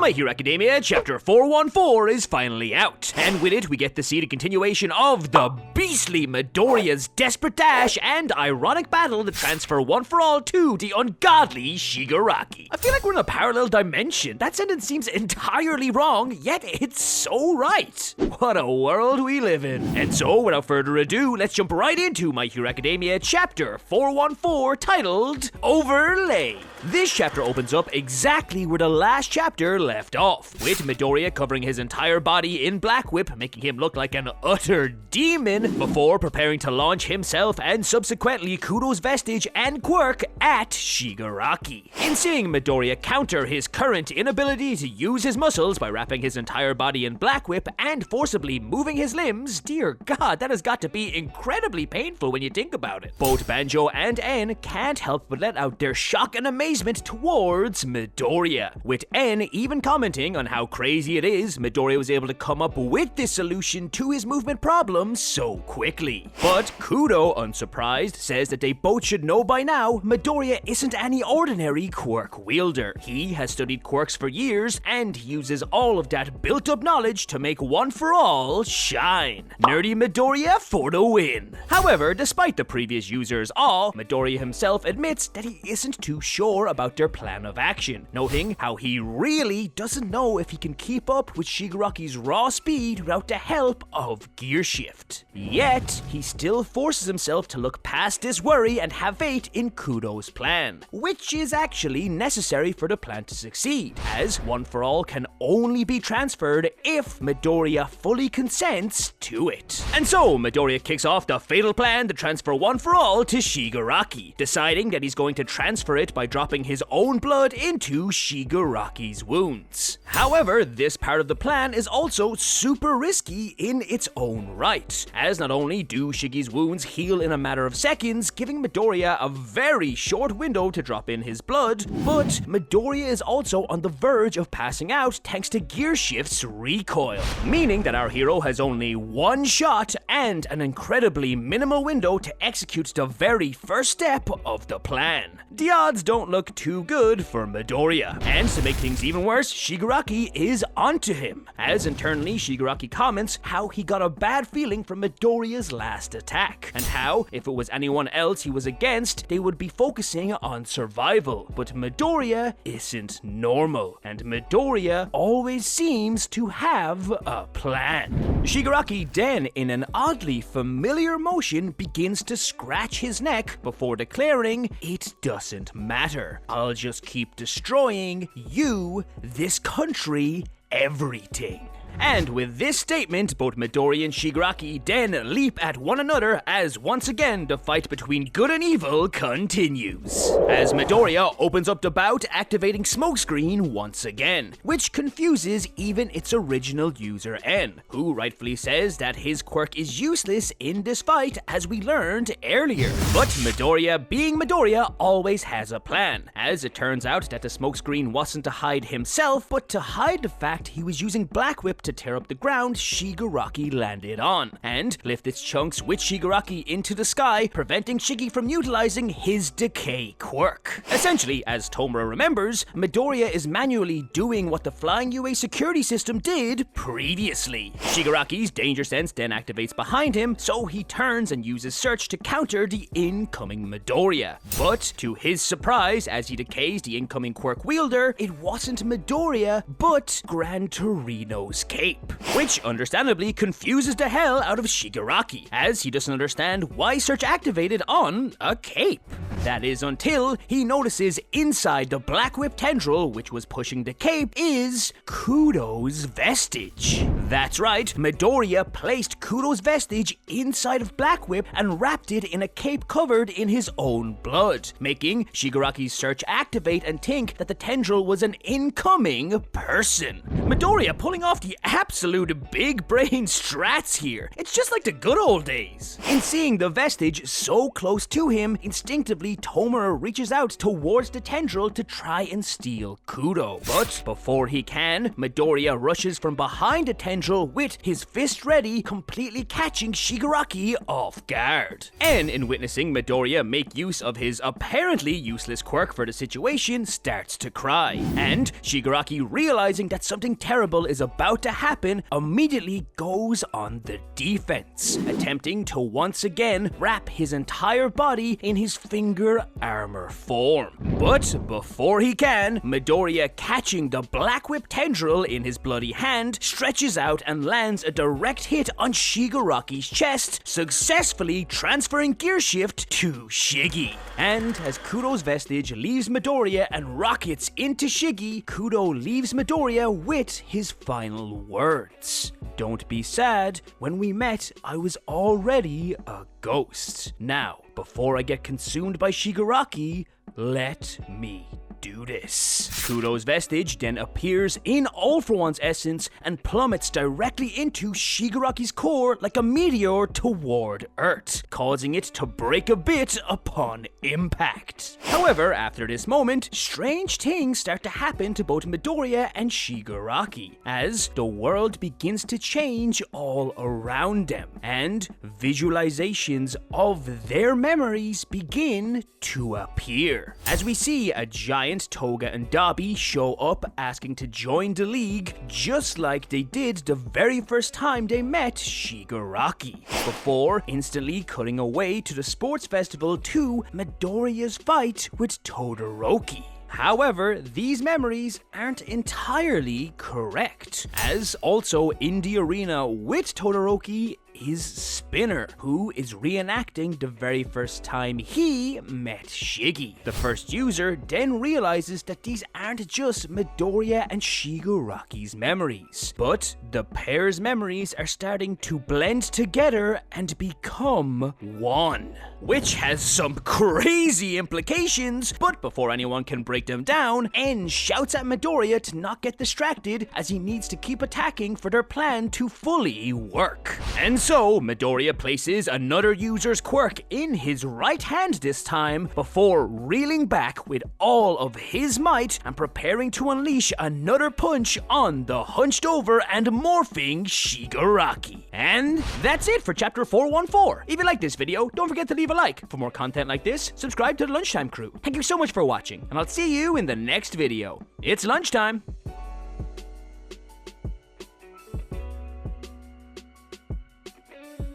My Hero Academia Chapter 414 is finally out, and with it we get to see the continuation of the beastly Midoriya's desperate dash and ironic battle to transfer one for all to the ungodly Shigaraki. I feel like we're in a parallel dimension. That sentence seems entirely wrong, yet it's so right. What a world we live in. And so, without further ado, let's jump right into My Hero Academia Chapter 414 titled Overlay. This chapter opens up exactly where the last chapter left off, with Midoriya covering his entire body in Black Whip, making him look like an utter demon, before preparing to launch himself and subsequently Kudo's vestige and quirk at Shigaraki. In seeing Midoriya counter his current inability to use his muscles by wrapping his entire body in Black Whip and forcibly moving his limbs, dear god, that has got to be incredibly painful when you think about it. Both Banjo and En can't help but let out their shock and amazement towards Midoriya, with En even commenting on how crazy it is Midoriya was able to come up with this solution to his movement problem so quickly. But Kudo, unsurprised, says that they both should know by now Midoriya isn't any ordinary quirk wielder. He has studied quirks for years, and he uses all of that built-up knowledge to make one for all shine. Nerdy Midoriya for the win. However, despite the previous users' awe, Midoriya himself admits that he isn't too sure about their plan of action, noting how he really doesn't know if he can keep up with Shigaraki's raw speed without the help of Gear Shift. Yet, he still forces himself to look past this worry and have faith in Kudo's plan, which is actually necessary for the plan to succeed, as One for All can only be transferred if Midoriya fully consents to it. And so, Midoriya kicks off the fatal plan to transfer One for All to Shigaraki, deciding that he's going to transfer it by dropping his own blood into Shigaraki's wounds. However, this part of the plan is also super risky in its own right, as not only do Shigi's wounds heal in a matter of seconds, giving Midoriya a very short window to drop in his blood, but Midoriya is also on the verge of passing out thanks to Gear Shift's recoil, meaning that our hero has only one shot and an incredibly minimal window to execute the very first step of the plan. The odds don't look too good for Midoriya, and to make things even worse, Shigaraki is onto him, as internally Shigaraki comments how he got a bad feeling from Midoriya's last attack, and how, if it was anyone else he was against, they would be focusing on survival. But Midoriya isn't normal, and Midoriya always seems to have a plan. Shigaraki then, in an oddly familiar motion, begins to scratch his neck before declaring, "It doesn't matter. I'll just keep destroying you, this country, everything." And with this statement, both Midoriya and Shigaraki then leap at one another as once again the fight between good and evil continues, as Midoriya opens up the bout, activating Smokescreen once again, which confuses even its original user En, who rightfully says that his quirk is useless in this fight, as we learned earlier. But Midoriya, being Midoriya, always has a plan, as it turns out that the Smokescreen wasn't to hide himself, but to hide the fact he was using Black Whip to tear up the ground Shigaraki landed on, and lift its chunks with Shigaraki into the sky, preventing Shigi from utilizing his decay quirk. Essentially, as Tomura remembers, Midoriya is manually doing what the Flying UA security system did previously. Shigaraki's danger sense then activates behind him, so he turns and uses Search to counter the incoming Midoriya. But to his surprise, as he decays the incoming quirk wielder, it wasn't Midoriya, but Gran Torino's cape, which understandably confuses the hell out of Shigaraki, as he doesn't understand why Search activated on a cape. That is until he notices inside the Black Whip tendril, which was pushing the cape, is Kudo's vestige. That's right, Midoriya placed Kudo's vestige inside of Black Whip and wrapped it in a cape covered in his own blood, making Shigaraki's Search activate and think that the tendril was an incoming person. Midoriya, pulling off the absolute big brain strats here. It's just like the good old days. In seeing the vestige so close to him, instinctively Tomura reaches out towards the tendril to try and steal Kudo. But before he can, Midoriya rushes from behind the tendril with his fist ready, completely catching Shigaraki off guard. And in witnessing Midoriya make use of his apparently useless quirk for the situation, starts to cry. And Shigaraki, realizing that something terrible is about to happen, immediately goes on the defense, attempting to once again wrap his entire body in his finger armor form. But before he can, Midoriya, catching the Black Whip tendril in his bloody hand, stretches out and lands a direct hit on Shigaraki's chest, successfully transferring gear shift to Shiggy. And as Kudo's vestige leaves Midoriya and rockets into Shiggy, Kudo leaves Midoriya with his final words. "Don't be sad, when we met, I was already a ghost. Now, before I get consumed by Shigaraki, let me do this." Kudo's vestige then appears in All For One's essence and plummets directly into Shigaraki's core like a meteor toward Earth, causing it to break a bit upon impact. However, after this moment, strange things start to happen to both Midoriya and Shigaraki, as the world begins to change all around them, and visualizations of their memories begin to appear. As we see a giant Toga and Dabi show up asking to join the league, just like they did the very first time they met Shigaraki, before instantly cutting away to the sports festival to Midoriya's fight with Todoroki. However, these memories aren't entirely correct, as also in the arena with Todoroki is Spinner, who is reenacting the very first time he met Shiggy. The first user then realizes that these aren't just Midoriya and Shigaraki's memories, but the pair's memories are starting to blend together and become one, which has some crazy implications. But before anyone can break them down, En shouts at Midoriya to not get distracted, as he needs to keep attacking for their plan to fully work. And so, Midoriya places another user's quirk in his right hand this time, before reeling back with all of his might and preparing to unleash another punch on the hunched over and morphing Shigaraki. And that's it for chapter 414. If you like this video, don't forget to leave a like. For more content like this, subscribe to the Lunchtime crew. Thank you so much for watching, and I'll see you in the next video. It's lunchtime.